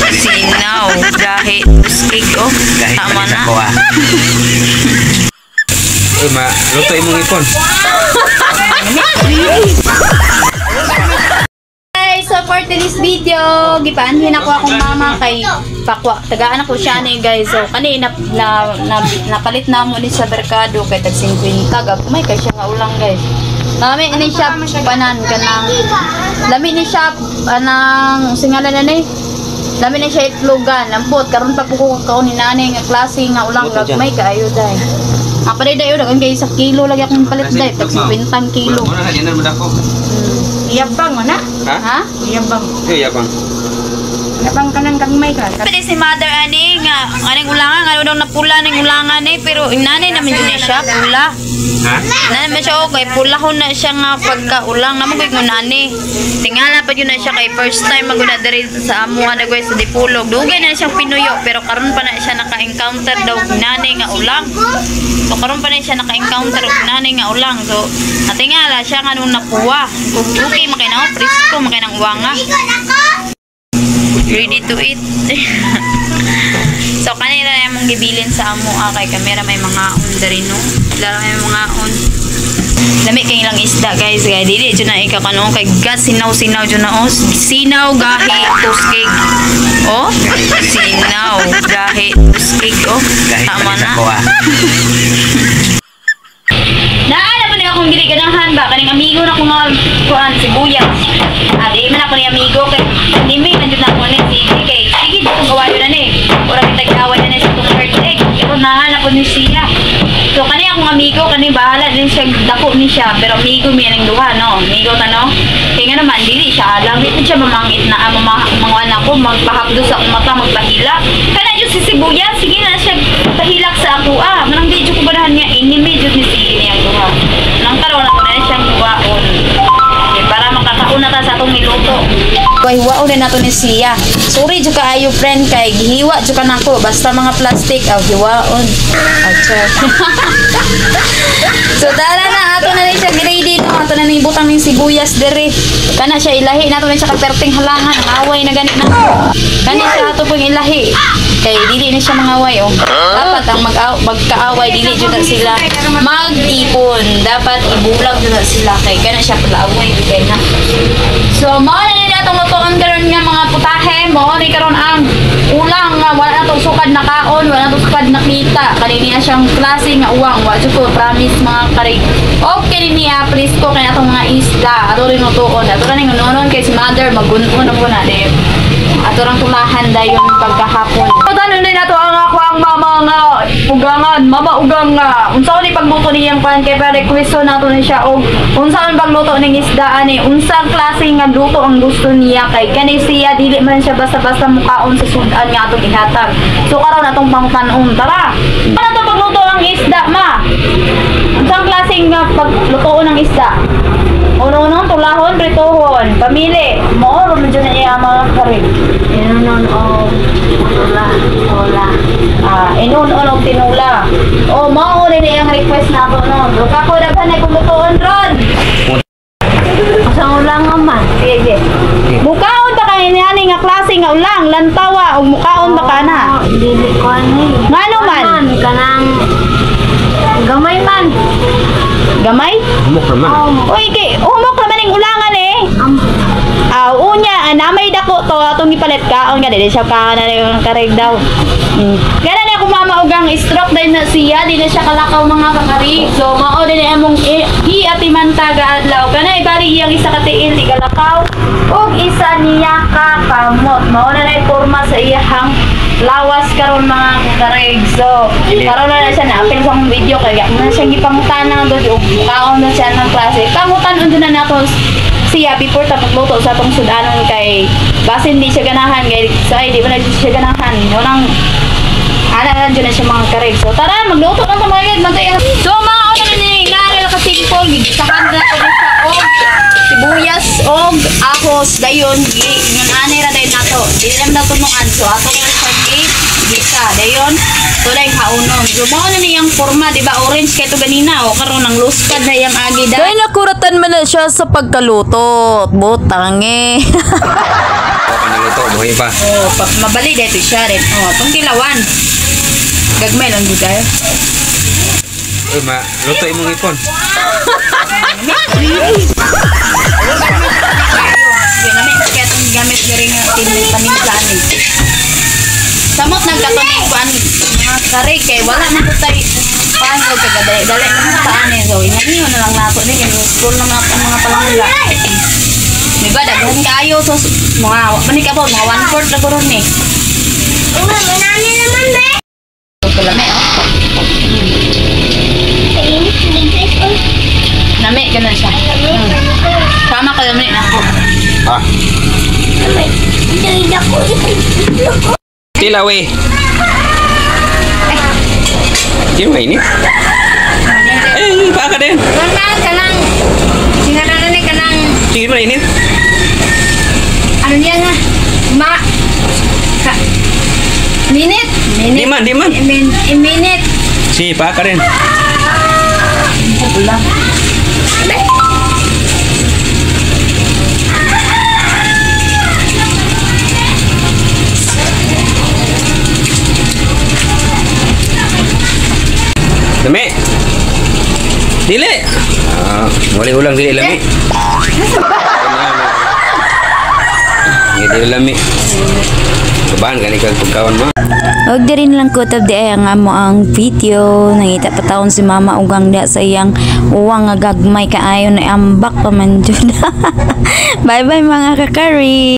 Sinaw, gahe, cake, oh. Tama na. Uy, luto imong ipon. Guys, so for today's video, gipaanhin ako akong mama kay Pakwa. Tagaan ako siya ni guys. So kanina napalit na mo ni sa merkado kay tag 50 gagmay kay siya nga ulang guys. Lami ni siya panan kanang lami ni siya anang singalan na ni. Lami ni siya itlogan. Lampot karon pa ko kaon ni nanay nga klase nga ulang gagmay kaayo dai. Apa day dayo dagan kay 1 kilo lagi akong palit dai tag 50 kilo. Mo na dinan mo dako. Iyabang mo na? Ha? Iyabang. Iyabang. Nabang ka ng kagmay ka. Pwede si mother ani nga aning ulangan ano daw napula ning ulangan eh pero inanay namin yun siya pula. Ha? Naman siya okay pula ko na siya nga pagka-ulang namo kay ngunani. Tingala pa yun na siya kay first time maguna diri sa amo na guys sa Dipolog. Dugay na siyang pinuyo pero karon pa na siya naka-encounter daw nanay nga ulang. So karon pa na siya naka-encounter og nanay nga ulang. So natingala siya nga nung napuwa. Okay makay na presko makay nang uwanga. Ready to eat. So kanina na mong gibilin sa amo kay kamera may mga on no. Laro may mga on. Lami kay ilang isda guys kay dili jud na ikakano kay gas sinaw jud na os. Sinaw gahi cake. Oh, sinaw gahi cake oh. Tama na. Naala pa niya akong dili ganahan ba kaning amigo na ko nga kuan sibuyas. Di man ako ni amigo kay ni may nandiyo na ako ni sige dito gawayo na ni. Ora kita gaway na ni sa tong birthday. Iko nahala ko ni siya. So kani akong amigo kani bahala din siya dako ni siya pero amigo mi ning duha no. Amigo ta no. Kay nga naman dili siya alam dito siya mamangit na mga anak ko magpahapdo sa akong mata magpahila. Kana jud si sibuyas sige na siya pahilak sa ako manang di jud ko banahan niya inimi jud ni sige niya duha. Nang karon ako na siyang duwaon. Para makakauna ta sa atong niluto. Hiwaon din nato ni siya. Sorry jud kaayo friend kay gihiwa jud ka nako basta mga plastic hiwaon. So dala na ato na ni siya ready no ato na ni butang ning sibuyas diri. Kana siya ilahi nato na siya kaperting halangan away na ganit na. Kani siya ato pong ilahi. Kay dili ni siya mangaway oh. Dapat ang magkaaway dili jud na sila mag-ipon. Dapat ibulag jud na sila kay kana siya pala away kay na. So mao na ni atong lutuan karon nga mga putahe mo ni karon ang ulang nga wala na tong sukad na kaon, wala na tong sukad na kita. Kani niya siyang klase nga uwang wa jud ko promise mga karig. Okay niya please ko kay atong mga isda. Ato rin lutuon. Ato rin nunon kay si mother magun-on na po na di. Ato rang tulahan dayon pagkahapon. Tanon din nato ang ako ang mama nga ugangan, mama ugang nga. Unsa ni pagluto niyang pan kay pa request nato ni siya og unsa man pagluto ning isda ani, unsang klase nga luto ang gusto niya kay kani siya dili man siya basta-basta mukaon sa sudan nga atong ihatag. So karon atong pangutanon tara. Ano to pagluto ang isda ma? Unsang klase nga pagluto ng isda? Unong tulahon, prituhon, pamili. Mo medyo na iya mga karig. Inunon og tula. Inunon og tinula. O mao rin iyang request na ako no. Duka ko daghan ay kumutuon ron. Asang ulang man. Sige. Mukaon ta kay ani nga klase nga ulang, lantawa og mukaon ba kana? Dili ko ani. Ngano man? Kanang gamay man. Gamay? Humok naman. Uy, humok naman yung ulangan eh. Unya, namay dako to, atong ipalit ka. Nga, dili siya ka na yung karig daw. Kaya na ako mama ugang stroke din na siya, di na siya kalakaw mga kakari. So, mao din na among i-atimanta gaadlaw. Kana ibari iyang isa katiil, di kalakaw. O isa niya kakamot. Mao na na forma sa iyahang lawas karon mga karig. So, karon na siya na-apil sa akong video kaya na siya gipangutan na doon kaon na siya ng klase. Pangutan undo na nato siya before ta pagluto sa atong sudanon kay base hindi siya ganahan kay sa di ba na siya ganahan. Nang ana na siya mga karig. So tara magluto na ta mga mantay. So mga ano ni ngarel ka simple gisahan na ko sa og sibuyas og ahos dayon gi ngan ani ra day nato. Dili naman nato nuan so ato gisa. Dayon, tulay haunon. Gumawa na niyang forma, di ba? Orange kay to ganina. O karon ng luspad na yung agi da. Kaya nakuratan man na siya sa pagkaluto. Butang eh. Ako pa naluto, buhay pa. Oh, mabali dito siya rin. Oh, pangkilawan. Gagmay lang di kayo. Luto imong ipon. Kaya itong gamit gari nga paninplanin. Samot nagkatunin ko mga kare kay wala na ko tayo paano kagadali. Dali na sa anin. So, inaniyo na lang nato din. Yung school na mga palangga. Diba, daghan kayo. So, mga, manik po, mga 1/4 na guro ni. Manani naman, be. So, kalame, oh. Nami, ganun siya. Sama ka naman na ako. Ah, tila we. Di mainit. Pa ka din. Kanang, kanang, singaranan ni kanang, Sige mainit. ano niya nga, minute. Di man. Minute. Si pa ka rin. Wala. Lami. Dili. Wala ulang dili lami. Dili lami. Sabahan gani kang pagkawan mo. Og diri lang ko tab di ay ang amo ang video. Nangita pa taon si mama ugang da sa iyang uwang nga gagmay kaayo na ambak pa man jud. Bye bye mga kakari.